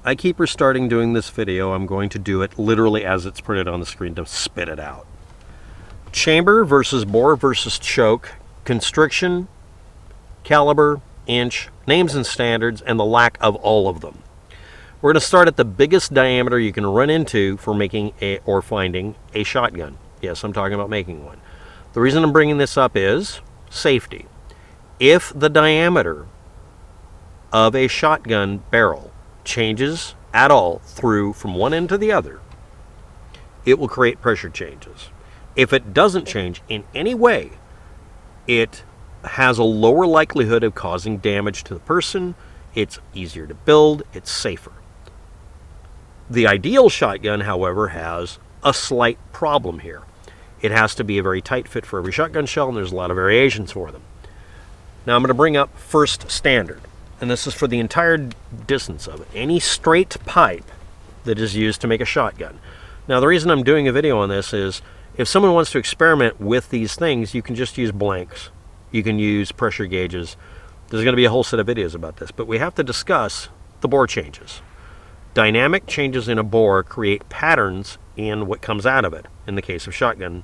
I keep restarting doing this video. I'm going to do it literally as it's printed on the screen to spit it out. Chamber versus bore versus choke, constriction, caliber, inch, names and standards, and the lack of all of them. We're going to start at the biggest diameter you can run into for making or finding a shotgun. Yes, I'm talking about making one. The reason I'm bringing this up is safety. If the diameter of a shotgun barrel changes at all through from one end to the other, it will create pressure changes. If it doesn't change in any way, it has a lower likelihood of causing damage to the person. It's easier to build. It's safer. The ideal shotgun, however, has a slight problem here. It has to be a very tight fit for every shotgun shell, and there's a lot of variations for them. Now I'm going to bring up first standard, and this is for the entire distance of it. Any straight pipe that is used to make a shotgun. Now the reason I'm doing a video on this is if someone wants to experiment with these things, you can just use blanks. You can use pressure gauges. There's going to be a whole set of videos about this, but we have to discuss the bore changes. Dynamic changes in a bore create patterns in what comes out of it. In the case of shotgun,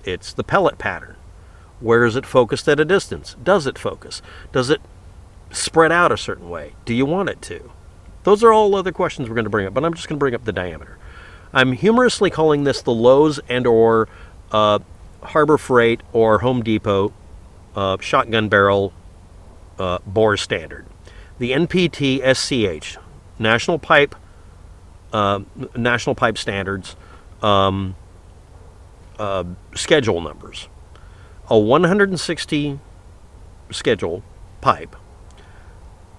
it's the pellet pattern. Where is it focused at a distance? Does it focus? Does it spread out a certain way? Do you want it to? Those are all other questions we're going to bring up, but I'm just going to bring up the diameter. I'm humorously calling this the Lowe's and or Harbor Freight or Home Depot shotgun barrel bore standard. The NPT SCH, National Pipe Standards schedule numbers. A 160 schedule pipe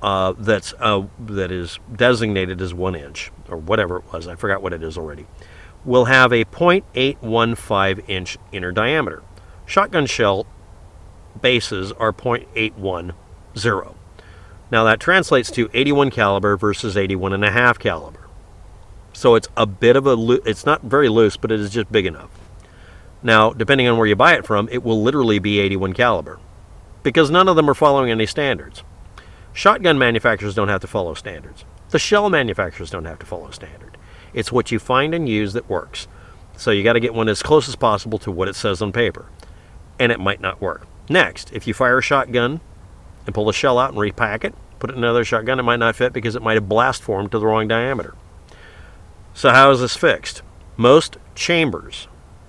that is designated as 1 inch, or whatever it was, I forgot what it is already, will have a 0.815 inch inner diameter. Shotgun shell bases are 0.810. Now that translates to 81 caliber versus 81.5 caliber. So it's a bit of it's not very loose, but it is just big enough. Now, depending on where you buy it from, it will literally be 81 caliber because none of them are following any standards. Shotgun manufacturers don't have to follow standards. The shell manufacturers don't have to follow standard. It's what you find and use that works. So you got to get one as close as possible to what it says on paper. And it might not work. Next, if you fire a shotgun and pull the shell out and repack it, put it in another shotgun, it might not fit because it might have blast formed to the wrong diameter. So how is this fixed? Most chambers,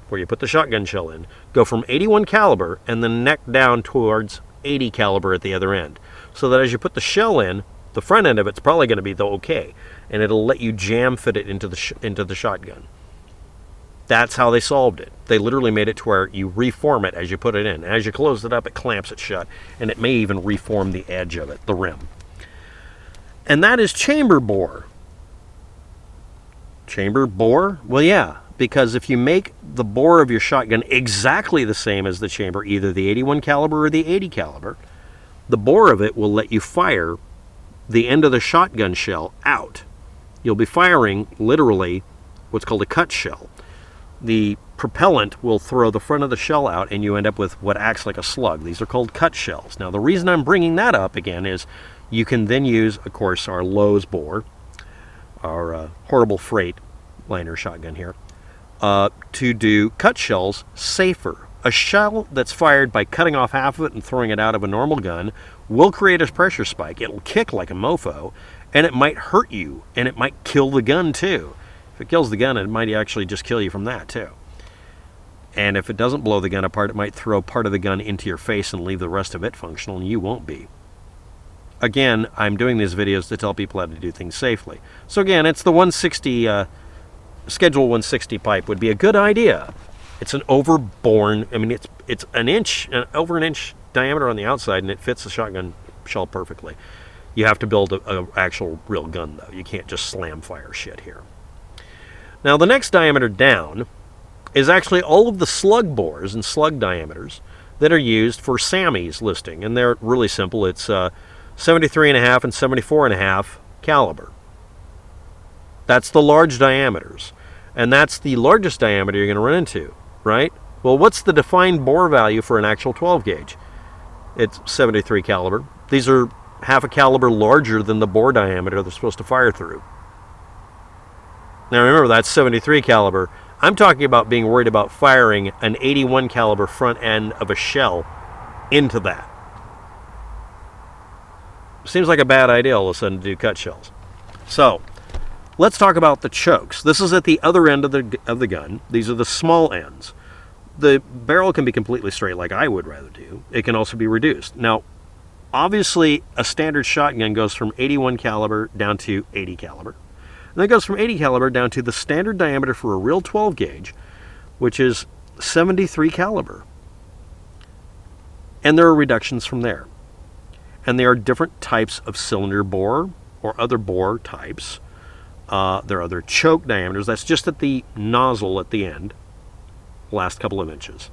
where you put the shotgun shell in, go from 81 caliber and then neck down towards 80 caliber at the other end. So that as you put the shell in, the front end of it's probably going to be the okay, and it'll let you jam fit it into the shotgun. That's how they solved it. They literally made it to where you reform it as you put it in. As you close it up, it clamps it shut, and it may even reform the edge of it, the rim. And that is chamber bore. Chamber bore? Well, yeah, because if you make the bore of your shotgun exactly the same as the chamber, either the 81 caliber or the 80 caliber, the bore of it will let you fire the end of the shotgun shell out. You'll be firing literally what's called a cut shell. The propellant will throw the front of the shell out and you end up with what acts like a slug. These are called cut shells. Now the reason I'm bringing that up again is you can then use, of course, our Lowe's bore, our Horrible Freight liner shotgun here, to do cut shells safer. A shell that's fired by cutting off half of it and throwing it out of a normal gun will create a pressure spike. It'll kick like a mofo, and it might hurt you, and it might kill the gun too. If it kills the gun, it might actually just kill you from that too. And if it doesn't blow the gun apart, it might throw part of the gun into your face and leave the rest of it functional, and you won't be. Again, I'm doing these videos to tell people how to do things safely. So again, it's the 160, Schedule 160 pipe would be a good idea. It's an overborne, I mean, it's an inch, over an inch diameter on the outside, and it fits the shotgun shell perfectly. You have to build an actual real gun, though. You can't just slam fire shit here. Now, the next diameter down is actually all of the slug bores and slug diameters that are used for SAMI's listing, and they're really simple. It's 73.5 and 74.5 caliber. That's the large diameters, and that's the largest diameter you're going to run into, right? Well, what's the defined bore value for an actual 12 gauge? It's 73 caliber. These are half a caliber larger than the bore diameter they're supposed to fire through. Now remember, that's 73 caliber. I'm talking about being worried about firing an 81 caliber front end of a shell into that. Seems like a bad idea all of a sudden to do cut shells. So let's talk about the chokes. This is at the other end of the gun. These are the small ends. The barrel can be completely straight like I would rather do. It can also be reduced. Now, obviously, a standard shotgun goes from 81 caliber down to 80 caliber. And then it goes from 80 caliber down to the standard diameter for a real 12 gauge, which is 73 caliber. And there are reductions from there. And there are different types of cylinder bore or other bore types. There are other choke diameters. That's just at the nozzle at the end, last couple of inches.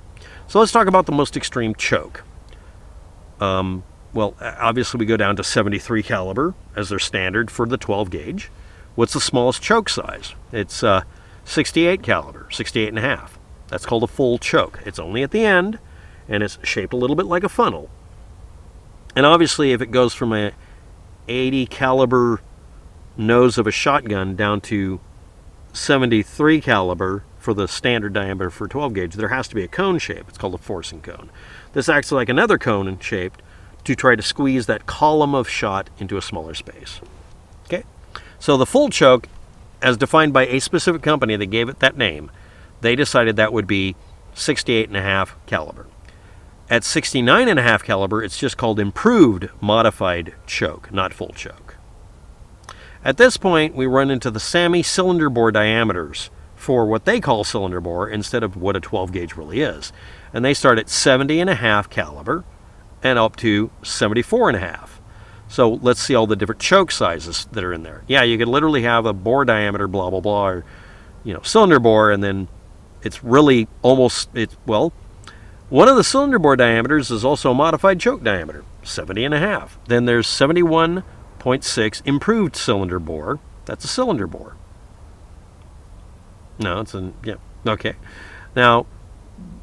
So let's talk about the most extreme choke. Well, obviously we go down to 73 caliber as their standard for the 12 gauge. What's the smallest choke size? It's 68 caliber, 68 and a half. That's called a full choke. It's only at the end, and it's shaped a little bit like a funnel. And obviously if it goes from a 80 caliber nose of a shotgun down to 73 caliber for the standard diameter for 12 gauge, there has to be a cone shape. It's called a forcing cone. This acts like another cone in shape to try to squeeze that column of shot into a smaller space. Okay, so the full choke, as defined by a specific company that gave it that name, they decided that would be 68.5 caliber. At 69.5 caliber, it's just called improved modified choke, not full choke. At this point, we run into the SAMI cylinder bore diameters for what they call cylinder bore instead of what a 12 gauge really is. And they start at 70.5 caliber and up to 74.5. So let's see all the different choke sizes that are in there. Yeah, you could literally have a bore diameter, blah, blah, blah, or, cylinder bore, and then it's really well, one of the cylinder bore diameters is also a modified choke diameter, 70.5. Then there's 71.6 improved cylinder bore. That's a cylinder bore. No, okay. Now,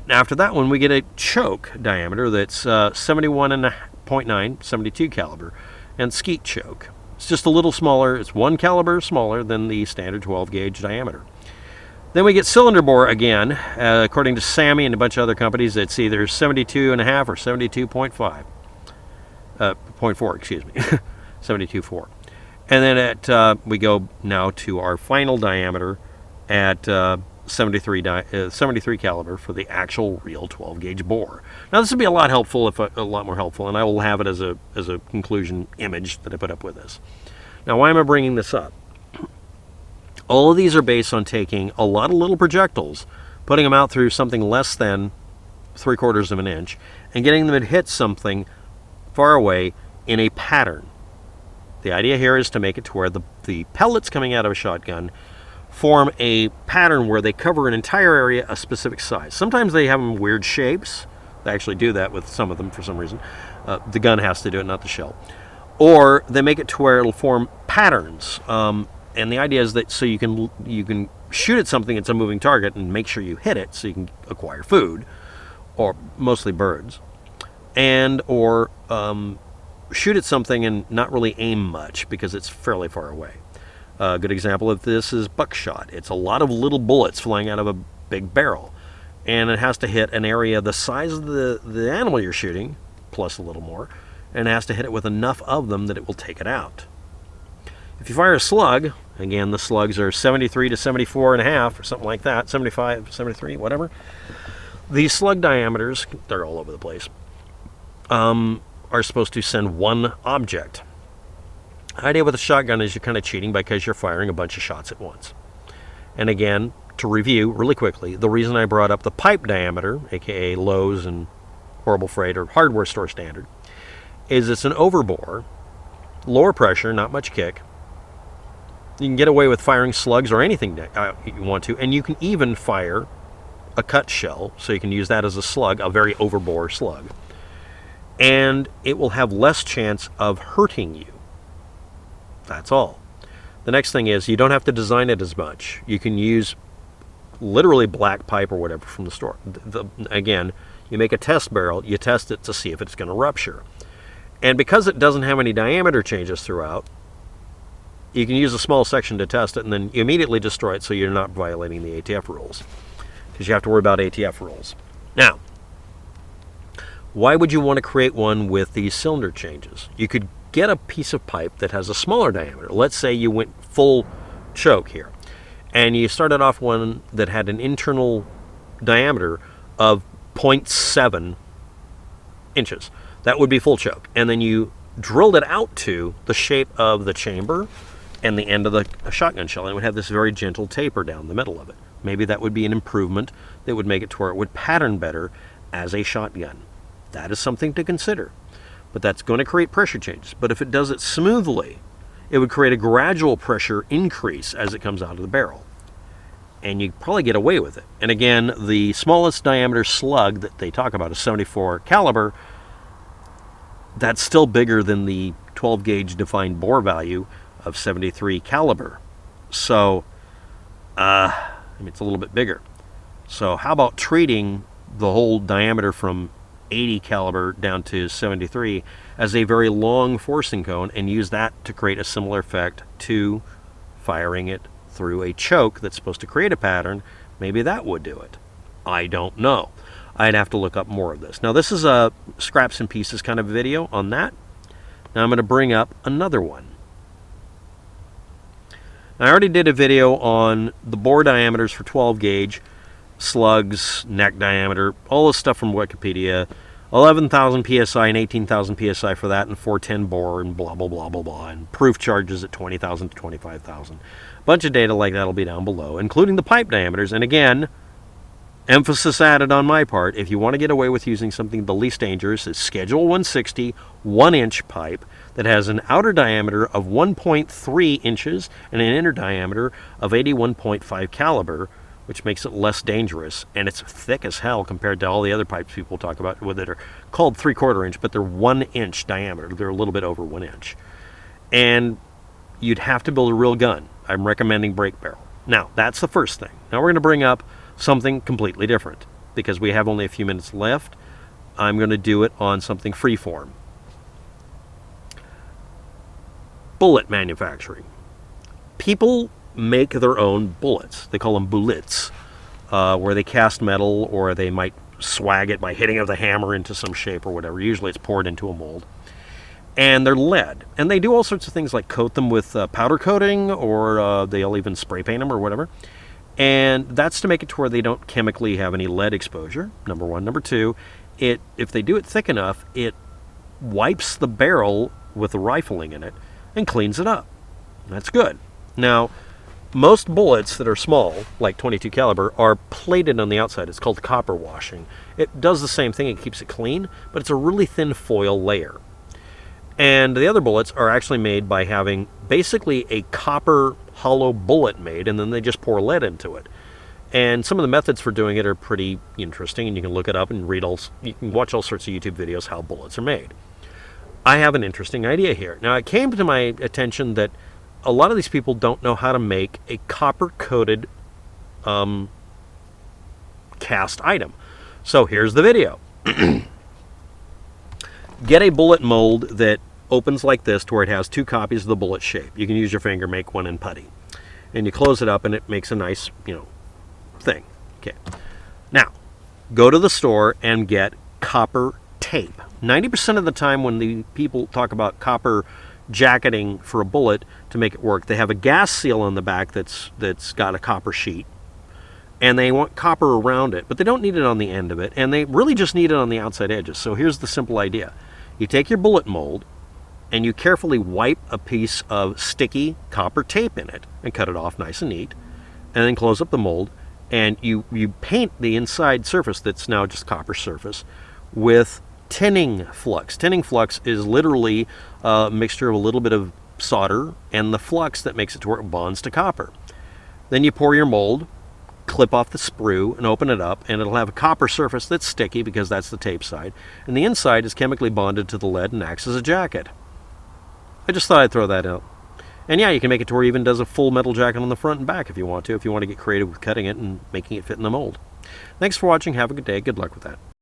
after that one, we get a choke diameter that's 71.9, 72 caliber, and skeet choke. It's just a little smaller. It's 1 caliber smaller than the standard 12 gauge diameter. Then we get cylinder bore again. According to SAMI and a bunch of other companies, it's either 72.5 or 72.5. 0.4, excuse me. 72.4. And then we go now to our final diameter at 73 caliber for the actual real 12 gauge bore. Now this would be a lot more helpful, and I will have it as a conclusion image that I put up with this. Now, why am I bringing this up? All of these are based on taking a lot of little projectiles, putting them out through something less than 3/4 of an inch, and getting them to hit something far away in a pattern. The idea here is to make it to where the pellets coming out of a shotgun form a pattern where they cover an entire area a specific size. Sometimes they have them weird shapes. They actually do that with some of them for some reason. The gun has to do it, not the shell. Or they make it to where it'll form patterns. And the idea is that so you can shoot at something that's a moving target and make sure you hit it so you can acquire food, or mostly birds, or shoot at something and not really aim much because it's fairly far away. A good example of this is buckshot. It's a lot of little bullets flying out of a big barrel, and it has to hit an area the size of the animal you're shooting, plus a little more, and it has to hit it with enough of them that it will take it out. If you fire a slug, again, the slugs are 73 to 74.5 or something like that, 75, 73, whatever. These slug diameters, they're all over the place, are supposed to send one object. The idea with a shotgun is you're kind of cheating because you're firing a bunch of shots at once. And again, to review really quickly, the reason I brought up the pipe diameter, aka Lowe's and Horrible Freight or hardware store standard, is it's an overbore, lower pressure, not much kick. You can get away with firing slugs or anything you want to, and you can even fire a cut shell, so you can use that as a slug, a very overbore slug. And it will have less chance of hurting you. That's all. The next thing is you don't have to design it as much. You can use literally black pipe or whatever from the store. Again, you make a test barrel, you test it to see if it's going to rupture. And because it doesn't have any diameter changes throughout, you can use a small section to test it and then you immediately destroy it so you're not violating the ATF rules. Because you have to worry about ATF rules. Now, why would you want to create one with these cylinder changes? You could get a piece of pipe that has a smaller diameter. Let's say you went full choke here. And you started off one that had an internal diameter of 0.7 inches. That would be full choke. And then you drilled it out to the shape of the chamber and the end of the shotgun shell. And it would have this very gentle taper down the middle of it. Maybe that would be an improvement that would make it to where it would pattern better as a shotgun. That is something to consider. But that's going to create pressure changes. But if it does it smoothly, it would create a gradual pressure increase as it comes out of the barrel. And you probably get away with it. And again, the smallest diameter slug that they talk about is 74 caliber. That's still bigger than the 12 gauge defined bore value of 73 caliber. So, it's a little bit bigger. So how about treating the whole diameter from 80 caliber down to 73 as a very long forcing cone and use that to create a similar effect to firing it through a choke that's supposed to create a pattern. Maybe that would do it. I don't know. I'd have to look up more of this. Now this is a scraps and pieces kind of video on that. Now I'm going to bring up another one. I already did a video on the bore diameters for 12 gauge, slugs, neck diameter, all this stuff from Wikipedia. 11,000 psi and 18,000 psi for that, and 410 bore, and blah, blah, blah, blah, blah. And proof charges at 20,000 to 25,000. A bunch of data like that will be down below, including the pipe diameters. And again, emphasis added on my part, if you want to get away with using something the least dangerous, is Schedule 160 1-inch pipe that has an outer diameter of 1.3 inches and an inner diameter of 81.5 caliber, which makes it less dangerous, and it's thick as hell compared to all the other pipes people talk about that are called 3/4 inch, but they're 1-inch diameter. They're a little bit over 1 inch. And you'd have to build a real gun. I'm recommending break barrel. Now, that's the first thing. Now we're going to bring up something completely different. Because we have only a few minutes left, I'm going to do it on something freeform. Bullet manufacturing. People make their own bullets. They call them bullets, where they cast metal, or they might swag it by hitting it with a hammer into some shape or whatever. Usually it's poured into a mold. And they're lead. And they do all sorts of things like coat them with powder coating, or they'll even spray paint them or whatever. And that's to make it to where they don't chemically have any lead exposure, number one. Number two, if they do it thick enough, it wipes the barrel with the rifling in it and cleans it up. That's good. Now, most bullets that are small, like 22 caliber, are plated on the outside. It's called copper washing. It does the same thing. It keeps it clean, but it's a really thin foil layer. And the other bullets are actually made by having basically a copper hollow bullet made, and then they just pour lead into it. And some of the methods for doing it are pretty interesting, and you can look it up and you can watch all sorts of YouTube videos how bullets are made. I have an interesting idea here. Now, it came to my attention that a lot of these people don't know how to make a copper-coated cast item. So here's the video. Get a bullet mold that opens like this to where it has two copies of the bullet shape. You can use your finger, make one in putty. And you close it up and it makes a nice, thing. Okay. Now, go to the store and get copper tape. 90% of the time when the people talk about copper jacketing for a bullet to make it work, they have a gas seal on the back that's got a copper sheet, and they want copper around it, but they don't need it on the end of it, and they really just need it on the outside edges. So here's the simple idea. You take your bullet mold and you carefully wipe a piece of sticky copper tape in it and cut it off nice and neat, and then close up the mold, and you paint the inside surface that's now just copper surface with tinning flux. Tinning flux is literally a mixture of a little bit of solder and the flux that makes it to where it bonds to copper. Then you pour your mold, clip off the sprue, and open it up, and it'll have a copper surface that's sticky because that's the tape side, and the inside is chemically bonded to the lead and acts as a jacket. I just thought I'd throw that out. And yeah, you can make it to where it even does a full metal jacket on the front and back if you want to get creative with cutting it and making it fit in the mold. Thanks for watching. Have a good day. Good luck with that.